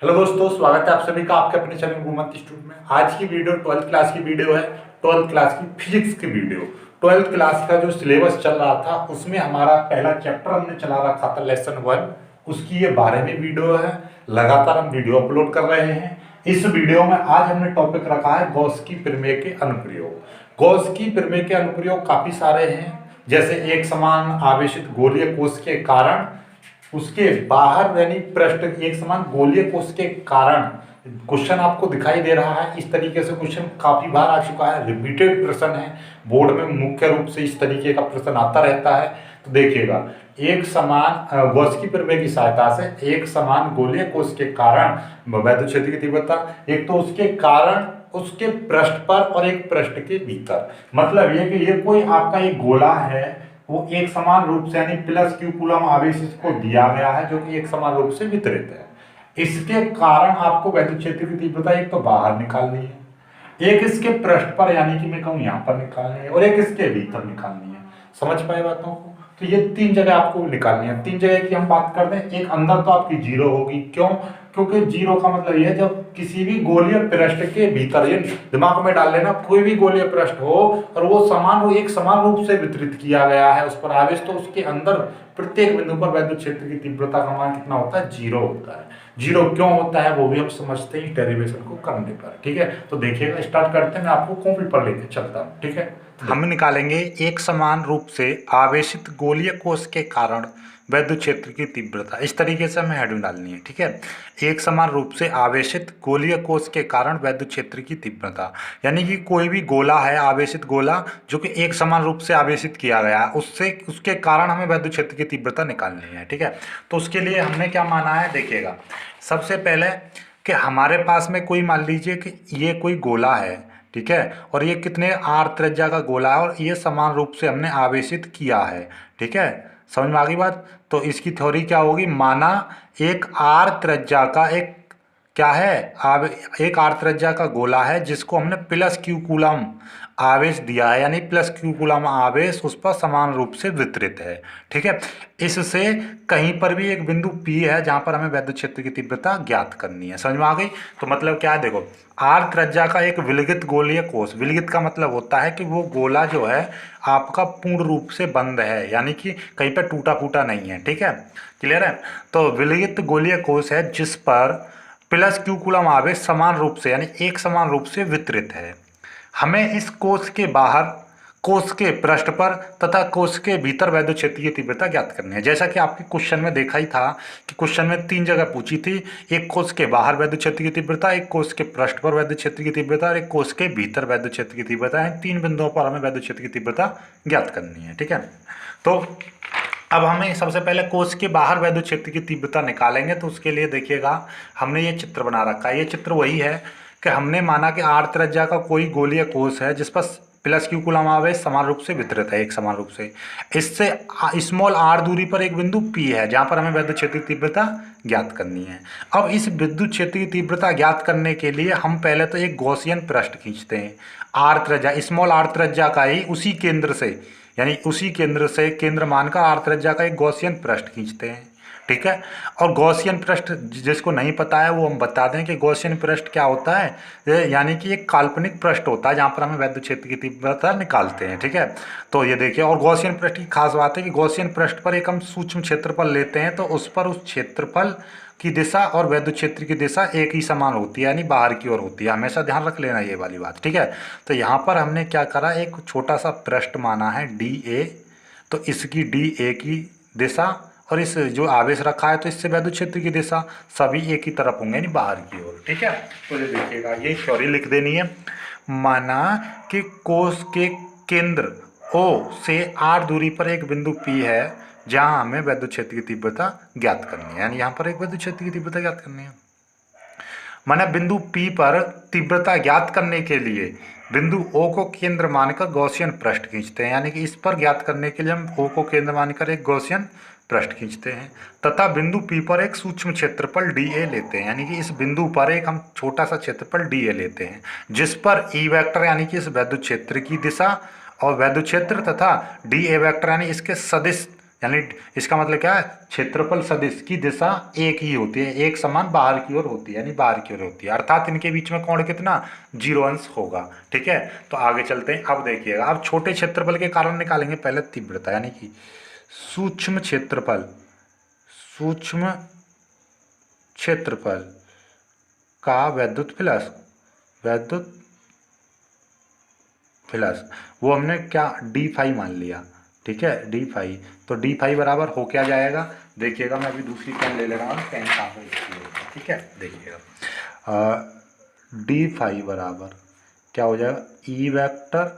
Hello दोस्तों, स्वागत है आप सभी का आपके अपने चैनल घूमत इंस्टीट्यूट में। आज की वीडियो 12th क्लास की वीडियो है। 12th क्लास की फिजिक्स की वीडियो। 12th क्लास का जो सिलेबस चल रहा था उसमें हमारा पहला चैप्टर हमने चला रखा था लेसन 1। उसकी ये 12वीं वीडियो है। लगातार हम वीडियो अपलोड कर रहे हैं। इस वीडियो में आज हमने टॉपिक रखा है गॉस की प्रमेय के अनुप्रयोग। गॉस की प्रमेय के अनुप्रयोग काफी सारे हैं, जैसे एक समान आवेशित गोलीय कोश के कारण उसके बाहर यानी पृष्ठ एक समान गोलीय कोश के कारण क्वेश्चन आपको दिखाई दे रहा है। इस तरीके से क्वेश्चन काफी बार आ चुका है, रिपीटेड प्रश्न है। बोर्ड में मुख्य रूप से इस तरीके का प्रश्न आता रहता है। तो देखिएगा, एक समान गॉस की प्रमेय की सहायता से एक समान गोलीय कोश के कारण वैद्युत क्षेत्र की तीव्रता, एक तो उसके कारण उसके पृष्ठ पर और एक पृष्ठ के भीतर। मतलब ये कि ये कोई आपका एक गोला है, वो एक समान रूप से यानी प्लस क्यू कूलम आवेश इसको दिया गया है जो कि एक समान रूप से वितरित है। इसके कारण आपको वैद्युत क्षेत्र की तीव्रता एक तो बाहर निकालनी है, एक इसके पृष्ठ पर यानी कि मैं कहूँ यहाँ पर निकालनी है, और एक इसके भीतर निकालनी है। समझ पाए बातों को? तो ये तीन जगह आपको निकालनी है। तीन जगह की हम बात करते हैं। एक अंदर तो आपकी जीरो होगी, क्यों? क्योंकि जीरो का मतलब ये है जब किसी भी गोलीय पृष्ठ के भीतर, ये दिमाग में डाल लेना, कोई भी गोलीय पृष्ठ हो और वो एक समान रूप से वितरित किया गया है उस पर आवेश, तो उसके अंदर प्रत्येक बिंदु पर वैद्युत क्षेत्र की तीव्रता का मान कितना होता है? जीरो होता है। जीरो क्यों होता है वो भी हम समझते हैं डेरिवेशन को करने पर। ठीक है, तो देखिएगा, स्टार्ट करते हैं। मैं आपको कॉपी पर लेके चलता हूँ। ठीक है, हम निकालेंगे एक समान रूप से आवेशित गोलीय कोश के कारण वैद्युत क्षेत्र की तीव्रता। इस तरीके से हमें हेडिंग डालनी है। ठीक है, एक समान रूप से आवेशित गोलीय कोश के कारण वैद्युत क्षेत्र की तीव्रता, यानी कि कोई भी गोला है, आवेशित गोला जो कि एक समान रूप से आवेशित किया गया है, उससे उसके कारण हमें वैद्युत क्षेत्र की तीव्रता निकालनी है। ठीक है, तो उसके लिए हमने क्या माना है, देखिएगा। सबसे पहले कि हमारे पास में कोई, मान लीजिए कि ये कोई गोला है, ठीक है, और ये कितने आर त्रिज्या का गोला है और ये समान रूप से हमने आवेशित किया है। ठीक है, समझ में आ गई बात? तो इसकी थ्योरी क्या होगी? माना एक आर त्रिज्या का एक क्या है, एक आर त्रिज्या का गोला है जिसको हमने प्लस क्यू कूलम आवेश दिया है, यानी प्लस क्यू कूलम आवेश उस पर समान रूप से वितरित है। ठीक है, इससे कहीं पर भी एक बिंदु P है जहां पर हमें वैद्युत क्षेत्र की तीव्रता ज्ञात करनी है। समझ में आ गई? तो मतलब क्या है, देखो, आर त्रिज्या का एक विलगित गोलीय कोश, विलगित का मतलब होता है कि वो गोला जो है आपका पूर्ण रूप से बंद है, यानी कि कहीं पर टूटा फूटा नहीं है। ठीक है, क्लियर है? तो विलगित गोलीय कोश है जिस पर प्लस क्यू कूलम आवेश समान रूप से यानी एक समान रूप से वितरित है। हमें इस कोश के बाहर, कोश के पृष्ठ पर तथा कोश के भीतर वैद्युत क्षेत्र की तीव्रता ज्ञात करनी है। जैसा कि आपके क्वेश्चन में देखा ही था कि क्वेश्चन में तीन जगह पूछी थी, एक कोश के बाहर वैद्युत क्षेत्र की तीव्रता, एक कोश के पृष्ठ पर वैद्युत क्षेत्र की तीव्रता और एक कोश के भीतर वैद्युत क्षेत्र की तीव्रता है। तीन बिंदुओं पर हमें वैद्युत क्षेत्र की तीव्रता ज्ञात करनी है। ठीक है, तो अब हमें सबसे पहले कोश के बाहर वैद्युत क्षेत्र की तीव्रता निकालेंगे। तो उसके लिए देखिएगा, हमने ये चित्र बना रखा है। ये चित्र वही है कि हमने माना कि आर त्रिज्या का कोई गोलीय कोश है जिस पर प्लस क्यू कूलम आवेश समान रूप से वितरित है, एक समान रूप से। इससे स्मॉल आर दूरी पर एक बिंदु P है जहां पर हमें वैद्युत क्षेत्र की तीव्रता ज्ञात करनी है। अब इस विद्युत क्षेत्र की तीव्रता ज्ञात करने के लिए हम पहले तो एक गॉसियन पृष्ठ खींचते हैं। आर त्रिज्या, स्मॉल आर त्रिज्या का ही उसी केंद्र से, यानी उसी केंद्र से केंद्र मानकर आर त्रिज्या का एक गॉसियन पृष्ठ खींचते हैं। ठीक है, और गॉसियन पृष्ठ जिसको नहीं पता है वो हम बता दें कि गॉसियन पृष्ठ क्या होता है, यानी कि एक काल्पनिक पृष्ठ होता है जहाँ पर हमें वैद्युत क्षेत्र की तीव्रता निकालते हैं। ठीक है, तो ये देखिए, और गॉसियन पृष्ठ की खास बात है कि गॉसियन पृष्ठ पर एक हम सूक्ष्म क्षेत्रफल लेते हैं, तो उस पर उस क्षेत्रफल की दिशा और वैद्युत क्षेत्र की दिशा एक ही समान होती है, यानी बाहर की ओर होती है। हमेशा ध्यान रख लेना ये वाली बात। ठीक है, तो यहाँ पर हमने क्या करा, एक छोटा सा पृष्ठ माना है DA, तो इसकी DA की दिशा और इस जो आवेश रखा है तो इससे वैद्युत क्षेत्र की दिशा सभी एक ही तरफ होंगे, यानी बाहर की ओर। ठीक है, तो ये देखिएगा, ये थ्योरी लिख देनी है। माना कि कोश के केंद्र O से R दूरी पर एक बिंदु P है जहां हमें वैद्युत क्षेत्र की तीव्रता ज्ञात करनी है, यानी यहाँ पर एक वैद्युत क्षेत्र की तीव्रता ज्ञात करनी है। माना बिंदु P पर तीव्रता ज्ञात करने के लिए बिंदु O को केंद्र मानकर गॉसियन पृष्ठ खींचते हैं, यानी कि इस पर ज्ञात करने के लिए हम O को केंद्र मानकर एक गॉसियन पृष्ठ खींचते हैं तथा बिंदु P पर एक सूक्ष्म क्षेत्रफल DA लेते हैं, यानी कि इस बिंदु पर एक हम छोटा सा क्षेत्रफल DA लेते हैं जिस पर E वेक्टर यानी कि इस वैद्युत क्षेत्र की दिशा और वैद्युत क्षेत्र तथा DA वेक्टर यानी इसके सदिश यानी इसका मतलब क्या है, क्षेत्रफल सदिश की दिशा एक ही होती है, एक समान बाहर की ओर होती है, यानी बाहर की ओर होती है, अर्थात इनके बीच में कोण कितना 0 अंश होगा। ठीक है, तो आगे चलते हैं। अब देखिएगा, अब छोटे क्षेत्रफल के कारण निकालेंगे पहले तीव्रता, यानी कि सूक्ष्म क्षेत्रफल, सूक्ष्म क्षेत्रफल का विद्युत फ्लक्स, विद्युत फ्लक्स वो हमने क्या डी फाई मान लिया। ठीक है, डी फाई, तो डी फाई बराबर हो क्या जाएगा, देखिएगा मैं अभी दूसरी पेन ले ले रहा हूँ, पेन कहाँ पे इसकी है। ठीक है, देखिएगा डी फाई बराबर क्या हो जाएगा, E vector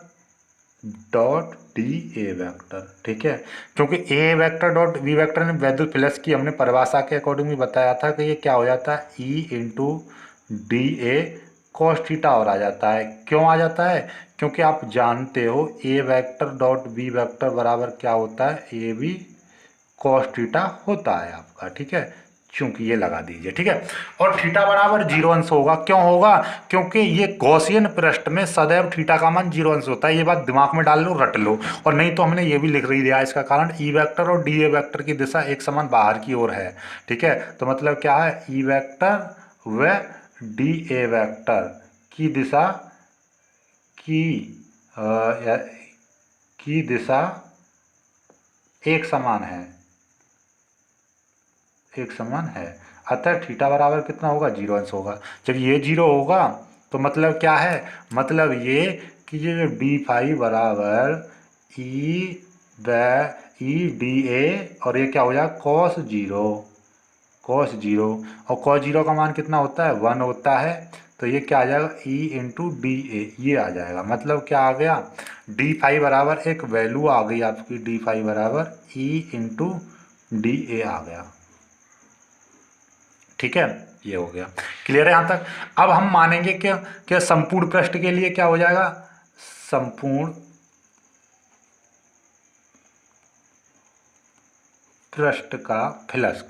dot D A vector. ठीक है, क्योंकि ए वेक्टर डॉट वी वेक्टर ने विद्युत फ्लक्स की हमने परिभाषा के अकॉर्डिंग भी बताया था कि ये क्या हो जाता है, E into D A cos theta और आ जाता है। क्यों आ जाता है, क्योंकि आप जानते हो ए वेक्टर डॉट बी वेक्टर बराबर क्या होता है, ए बी कॉस थीटा होता है आपका। ठीक है, चूंकि ये लगा दीजिए। ठीक है, और थीटा बराबर 0 अंश होगा। क्यों होगा, क्योंकि ये गॉसियन पृष्ठ में सदैव थीटा का मान 0 अंश होता है। ये बात दिमाग में डाल लो, रट लो, और नहीं तो हमने ये भी लिख ही दिया इसका कारण, ई वेक्टर और डी ए वेक्टर की दिशा एक समान बाहर की ओर है। ठीक है, तो मतलब क्या है, ई वेक्टर व डी ए वेक्टर की दिशा की की दिशा एक समान है, एक समान है। अतः थीटा बराबर कितना होगा, 0 अंश होगा। जब ये 0 होगा तो मतलब क्या है, मतलब ये कि ये जो डी फाई बराबर ई व ई डी ए, और ये क्या हो जाएगा कॉस 0, कॉस 0, और कॉस 0 का मान कितना होता है, 1 होता है। तो ये क्या आ जाएगा, ई इंटू डी ए, ये आ जाएगा। मतलब क्या आ गया, डी फाई बराबर एक वैल्यू आ गई आपकी, डी फाई बराबर ई इंटू डी ए आ गया। ठीक है, ये हो गया, क्लियर है यहाँ तक। अब हम मानेंगे कि संपूर्ण पृष्ठ के लिए क्या हो जाएगा, संपूर्ण पृष्ठ का फ्लक्स,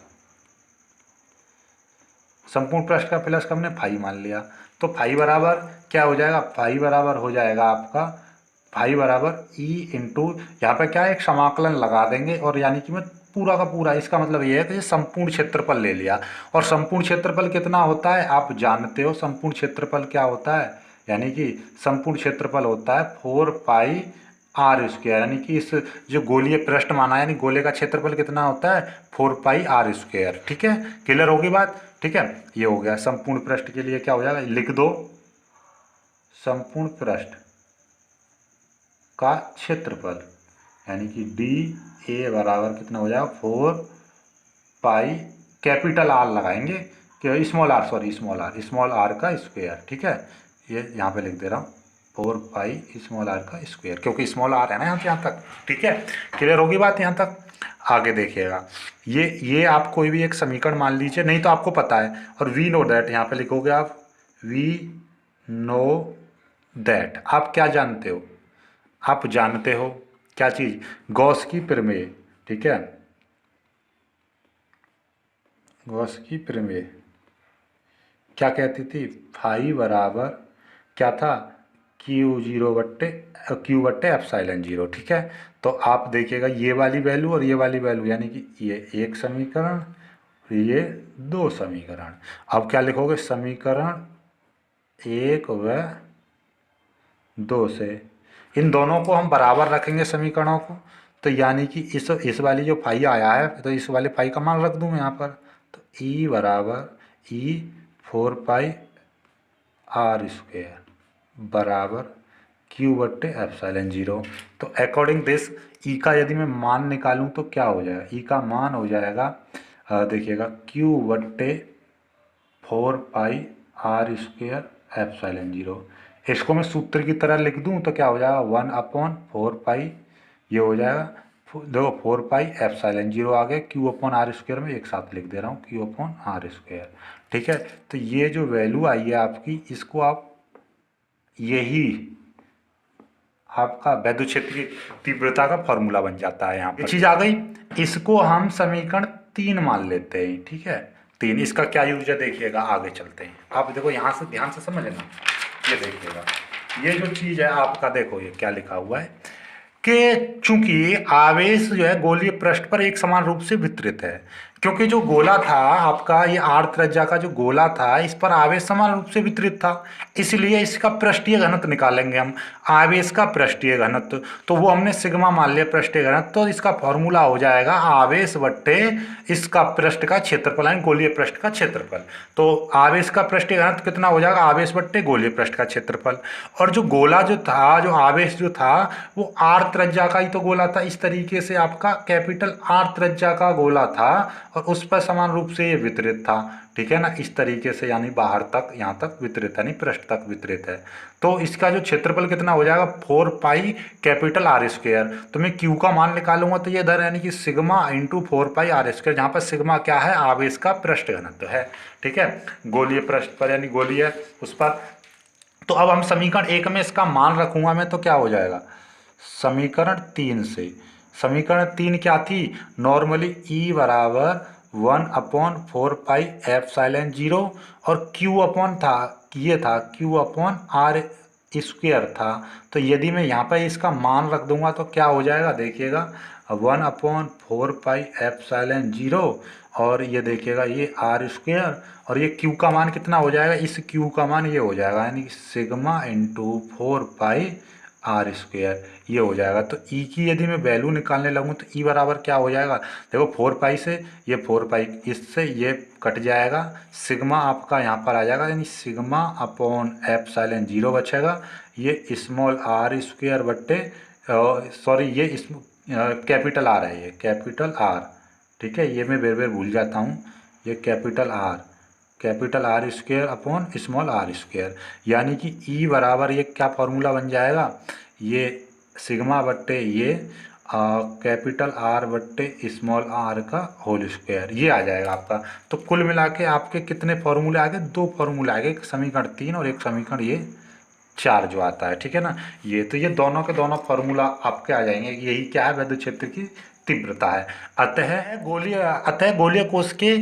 संपूर्ण पृष्ठ का फ्लक्स हमने फाई मान लिया। तो फाई बराबर क्या हो जाएगा, फाई बराबर हो जाएगा आपका, फाई बराबर ई इंटू, यहाँ पे क्या है एक समाकलन लगा देंगे, और यानी कि मैं पूरा का पूरा, इसका मतलब ये है कि संपूर्ण क्षेत्रफल ले लिया। और संपूर्ण क्षेत्रफल कितना होता है आप जानते हो, संपूर्ण क्षेत्रफल क्या होता है, यानी कि संपूर्ण क्षेत्रफल होता है 4 पाई आर स्क्वायर, यानी कि इस जो गोलीय पृष्ठ माना है, यानी गोले का क्षेत्रफल कितना होता है 4 पाई आर स्क्वायर। ठीक है, क्लियर होगी बात। ठीक है, ये हो गया। संपूर्ण पृष्ठ के लिए क्या हो जाएगा, लिख दो, संपूर्ण पृष्ठ का क्षेत्रफल, यानी कि डी ए बराबर कितना हो जाएगा 4 पाई, कैपिटल आर लगाएंगे कि small R, sorry small R का स्क्वायर। ठीक है, ये यहाँ पे लिख दे रहा हूँ 4 पाई स्मॉल आर का स्क्वायर, क्योंकि स्मॉल आर है ना यहाँ तक। ठीक है, क्लियर होगी बात यहाँ तक। आगे देखिएगा, ये आप कोई भी एक समीकरण मान लीजिए, नहीं तो आपको पता है, और वी नो दैट यहाँ पे लिखोगे आप, वी नो दैट, आप क्या जानते हो, आप जानते हो क्या चीज़, गॉस की प्रमेय। ठीक है, गॉस की प्रमेय क्या कहती थी, फाई बराबर क्या था, क्यू बट्टे एप्सिलॉन 0। ठीक है, तो आप देखिएगा ये वाली वैल्यू और ये वाली वैल्यू, यानी कि ये एक समीकरण, ये 2 समीकरण। अब क्या लिखोगे, समीकरण 1 व 2 से इन दोनों को हम बराबर रखेंगे समीकरणों को, तो यानी कि इस वाली जो फाई आया है, तो इस वाले फाई का मान रख दूँ मैं यहाँ पर, तो ई बराबर ई 4 पाई आर स्क्वायर बराबर क्यू बट्टे एप्सिलॉन 0। तो अकॉर्डिंग दिस ई का यदि मैं मान निकालूं तो क्या हो जाएगा, ई का मान हो जाएगा, देखिएगा क्यू बट्टे 4 पाई आर स्क्वायर एप्सिलॉन 0। इसको मैं सूत्र की तरह लिख दूं तो क्या हो जाएगा, 1/4 पाई, ये हो जाएगा, देखो 4 पाई एप्सिलॉन 0 आ गया, क्यू अपॉन आर स्क्वायर में एक साथ लिख दे रहा हूँ, क्यू अपॉन आर स्क्वायर। ठीक है, तो ये जो वैल्यू आई है आपकी, इसको आप, यही आपका विद्युत क्षेत्र की तीव्रता का फॉर्मूला बन जाता है। यहाँ पर चीज आ गई, इसको हम समीकरण 3 मान लेते हैं। ठीक है, 3, इसका क्या यूज है देखिएगा, आगे चलते हैं। आप देखो यहाँ से ध्यान से समझना, ये देखिएगा, ये जो चीज है आपका, देखो ये क्या लिखा हुआ है, कि चूंकि आवेश जो है गोलीय पृष्ठ पर एक समान रूप से वितरित है, क्योंकि जो गोला था आपका, ये आर त्रिज्या का जो गोला था, इस पर आवेश समान रूप से वितरित था, इसलिए इसका पृष्ठीय घनत्व निकालेंगे हम, आवेश का पृष्ठीय घनत्व। तो वो हमने सिग्मा मान लिया पृष्ठीय घनत्व, तो इसका फॉर्मूला हो जाएगा आवेश बट्टे इसका पृष्ठ का क्षेत्रफल, यानी गोलीय पृष्ठ का क्षेत्रफल। तो आवेश का पृष्ठीय घनत्व कितना हो जाएगा, आवेश बट्टे गोलीय पृष्ठ का क्षेत्रफल। और जो गोला जो था, जो आवेश जो था, वो आर त्रिज्या का ही तो गोला था, इस तरीके से आपका कैपिटल आर त्रिज्या का गोला था और उस पर समान रूप से ये वितरित था, ठीक है ना, इस तरीके से, यानी बाहर तक, यहाँ तक वितरित है, यानी पृष्ठ तक वितरित है। तो इसका जो क्षेत्रफल कितना हो जाएगा, 4 पाई कैपिटल आर स्क्वायर। तो मैं क्यू का मान निकालूंगा तो ये इधर, यानी कि sigma into 4 pi R square, जहाँ पर सिग्मा क्या है, आवेश का पृष्ठ घनत्व है, ठीक है, गोलीय पृष्ठ पर, यानी गोलीय उस पर। तो अब हम समीकरण 1 में इसका मान रखूंगा मैं, तो क्या हो जाएगा, समीकरण 3 से, समीकरण 3 क्या थी, नॉर्मली ई बराबर 1/4 पाई एप्सिलॉन 0 और क्यू अपॉन था, ये था क्यू अपॉन आर स्क्वायर था। तो यदि मैं यहाँ पर इसका मान रख दूंगा तो क्या हो जाएगा, देखिएगा 1/4 पाई एप्सिलॉन 0 और ये देखिएगा ये आर स्क्वायर, और ये क्यू का मान कितना हो जाएगा, इस क्यू का मान ये हो जाएगा, यानी sigma into 4 pi R square, ये हो जाएगा। तो ई की यदि मैं वैल्यू निकालने लगूँ तो ई बराबर क्या हो जाएगा, देखो 4 पाई से ये 4 पाई, इससे ये कट जाएगा, सिग्मा आपका यहाँ पर आ जाएगा, यानी सिग्मा अपॉन एप्सिलॉन 0 बचेगा, ये स्मॉल आर स्क्वायर बट्टे, सॉरी ये कैपिटल आर है, ये कैपिटल आर, ठीक है, ये मैं बेर बेर भूल जाता हूँ, ये capital R square upon small R square, यानी कि ई बराबर ये क्या फॉर्मूला बन जाएगा, ये सिग्मा बट्टे ये कैपिटल आर बट्टे स्मॉल आर का होल स्क्वायर, ये आ जाएगा आपका। तो कुल मिला के आपके कितने फॉर्मूले आ गए, 2 फॉर्मूले आ गए, एक समीकरण 3 और एक समीकरण ये 4 जो आता है, ठीक है ना। ये तो ये दोनों के दोनों फॉर्मूला आपके आ जाएंगे, यही क्या है, विद्युत क्षेत्र की तीव्रता है। अतः गोलीय कोश के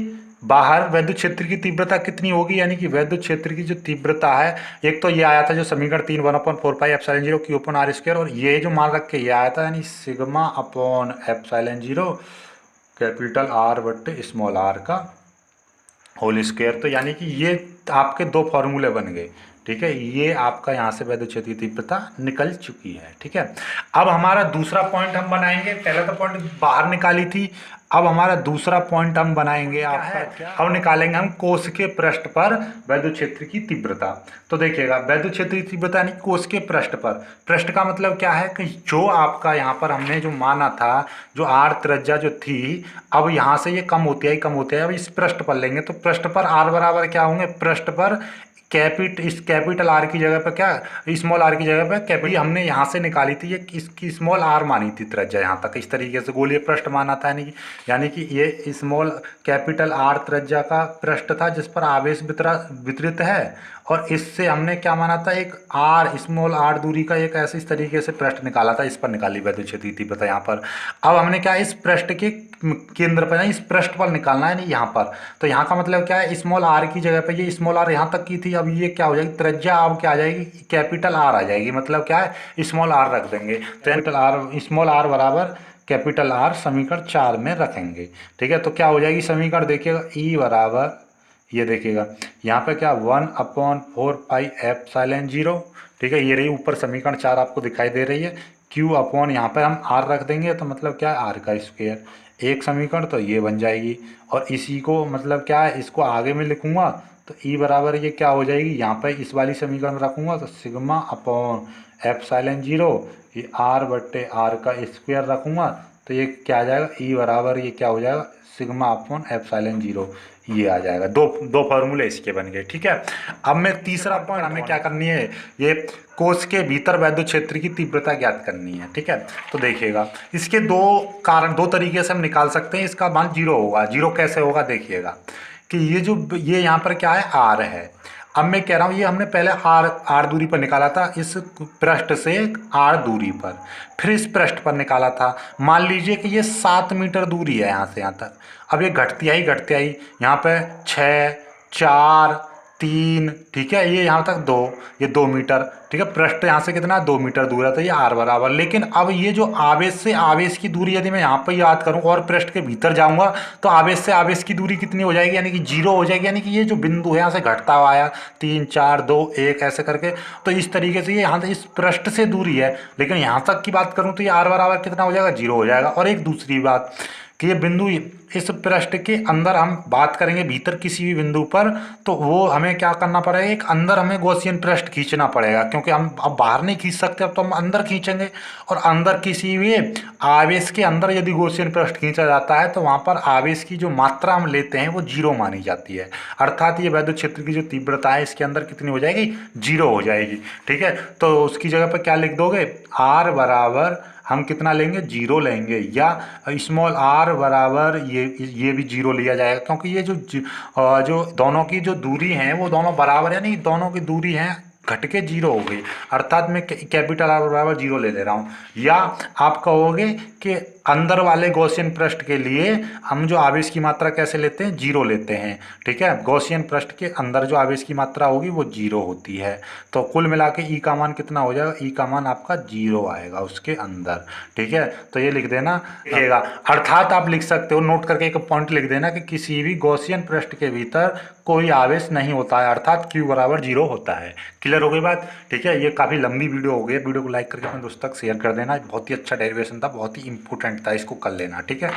बाहर विद्युत क्षेत्र की तीव्रता कितनी होगी, यानी कि विद्युत क्षेत्र की जो तीव्रता है, एक तो ये आया था जो समीकरण 3 1/4 pi epsilon 0 Q upon R square, और ये जो मान रख के ये आया था, यानी sigma upon epsilon 0 capital R बट्टे स्मॉल आर का होल स्क्वायर। तो यानी कि ये आपके 2 फॉर्मूले बन गए, ठीक है, ये आपका यहाँ से विद्युत क्षेत्र की तीव्रता निकल चुकी है, ठीक है। अब हमारा दूसरा पॉइंट हम बनाएंगे, पहला तो पॉइंट बाहर निकाली थी, अब हमारा दूसरा पॉइंट हम बनाएंगे, आपका अब निकालेंगे हम कोश के पृष्ठ पर विद्युत क्षेत्र की तीव्रता। तो देखिएगा विद्युत क्षेत्र की तीव्रता यानी कोश के पृष्ठ पर, पृष्ठ का मतलब क्या है कि जो आपका यहाँ पर हमने जो माना था, जो आर त्रिज्या जो थी, अब यहाँ से ये कम होती है, अब इस पृष्ठ पर लेंगे तो पृष्ठ पर आर बराबर क्या होंगे, पृष्ठ पर इस कैपिटल आर की जगह पर क्या, स्मॉल आर की जगह पर कैपिटल, हमने यहाँ से निकाली थी, ये इसकी स्मॉल आर मानी थी त्रिज्या, यहाँ तक इस तरीके से गोलीय पृष्ठ माना था, यानी कि ये स्मॉल कैपिटल आर त्रिज्या का पृष्ठ था जिस पर आवेश वितरित है, और इससे हमने क्या माना था, एक आर स्मॉल आर दूरी का एक ऐसे इस तरीके से पृष्ठ निकाला था, इस पर निकाली विद्युत क्षेत्र की तीव्रता यहाँ पर। अब हमने क्या, इस पृष्ठ के केंद्र पर, इस पृष्ठ पर निकालना है, नहीं यहाँ पर। तो यहाँ का मतलब क्या है, स्मॉल आर की जगह पर ये स्मॉल आर यहाँ तक की थी, अब ये क्या हो जाएगी, त्रिज्या अब क्या आ जाएगी, कैपिटल आर आ जाएगी, मतलब क्या है, स्मॉल आर रख देंगे, कैपिटल आर, स्मॉल आर बराबर कैपिटल आर समीकरण 4 में रखेंगे, ठीक है। तो क्या हो जाएगी समीकरण, देखिएगा ई बराबर, ये देखिएगा यहाँ पे क्या 1/4 पाई एप्सिलॉन 0, ठीक है, ये रही ऊपर समीकरण 4 आपको दिखाई दे रही है, क्यू अपॉन यहाँ पर हम आर रख देंगे, तो मतलब क्या है, आर का स्क्वायर, एक समीकरण तो ये बन जाएगी, और इसी को मतलब क्या है, इसको आगे में लिखूंगा तो ई बराबर ये क्या हो जाएगी, यहाँ पर इस वाली समीकरण रखूंगा तो सिग्मा अपॉन एप्सिलॉन 0 ये आर बट्टे आर का स्क्वायर रखूंगा, तो ये क्या आ जाएगा, ई बराबर ये क्या हो जाएगा, सिग्मा अपॉन एप्सिलॉन 0, ये आ जाएगा। दो फार्मूले इसके बन गए, ठीक है। अब मैं तीसरा पॉइंट हमें क्या करनी है, ये कोश के भीतर विद्युत क्षेत्र की तीव्रता ज्ञात करनी है, ठीक है। तो देखिएगा इसके 2 तरीके से हम निकाल सकते हैं, इसका मान 0 होगा। 0 कैसे होगा, देखिएगा कि ये यहाँ पर क्या है, आर है। अब मैं कह रहा हूँ ये हमने पहले आर दूरी पर निकाला था, इस पृष्ठ से आर दूरी पर, फिर इस पृष्ठ पर निकाला था। मान लीजिए कि ये 7 मीटर दूरी है यहाँ से यहाँ तक। अब ये घटती आई यहाँ पे 6, 4, 3, ठीक है, ये यहाँ तक 2, ये 2 मीटर, ठीक है। पृष्ठ यहाँ से कितना 2 मीटर दूर है, तो ये r बराबर। लेकिन अब ये जो आवेश से आवेश की दूरी यदि मैं यहाँ पर याद करूँ और पृष्ठ के भीतर जाऊँगा तो आवेश से आवेश की दूरी कितनी हो जाएगी, यानी कि 0 हो जाएगी। यानी कि ये जो बिंदु है यहाँ से घटता हुआ आया 3 4 2 1 ऐसे करके, तो इस तरीके से ये यहाँ से इस पृष्ठ से दूरी है। लेकिन यहाँ तक की बात करूँ तो ये r बराबर कितना हो जाएगा, 0 हो जाएगा। और एक दूसरी बात कि ये बिंदु इस पृष्ठ के अंदर हम बात करेंगे भीतर किसी भी बिंदु पर, तो वो हमें क्या करना पड़ेगा, एक अंदर हमें गॉसियन पृष्ठ खींचना पड़ेगा, क्योंकि हम अब बाहर नहीं खींच सकते, अब तो हम अंदर खींचेंगे। और अंदर किसी भी आवेश के अंदर यदि गॉसियन पृष्ठ खींचा जाता है तो वहाँ पर आवेश की जो मात्रा हम लेते हैं वो 0 मानी जाती है। अर्थात ये वैद्युत क्षेत्र की जो तीव्रता है इसके अंदर कितनी हो जाएगी, 0 हो जाएगी, ठीक है। तो उसकी जगह पर क्या लिख दोगे, r बराबर हम कितना लेंगे, 0 लेंगे, या स्मॉल r बराबर ये भी 0 लिया जाएगा, क्योंकि ये जो दोनों की जो दूरी है वो दोनों बराबर, यानी दोनों की दूरी है घट के 0 हो गई। अर्थात मैं कैपिटल R बराबर 0 ले रहा हूँ। या आप कहोगे कि अंदर वाले गॉसियन पृष्ठ के लिए हम जो आवेश की मात्रा कैसे लेते हैं, 0 लेते हैं, ठीक है। गॉसियन पृष्ठ के अंदर जो आवेश की मात्रा होगी वो 0 होती है। तो कुल मिला के ई का मान कितना हो जाएगा, ई का मान आपका 0 आएगा उसके अंदर, ठीक है। तो ये लिख देना, लिखिएगा। अर्थात आप लिख सकते हो, नोट करके एक पॉइंट लिख देना कि किसी भी गॉसियन पृष्ठ के भीतर कोई आवेश नहीं होता है, अर्थात Q बराबर 0 होता है। क्लियर हो गई बात, ठीक है। ये काफ़ी लंबी वीडियो हो गई है, वीडियो को लाइक करके अपने दोस्तों तक शेयर कर देना। बहुत ही अच्छा डेरिवेशन था, बहुत ही इंपॉर्टेंट था, इसको कर लेना, ठीक है।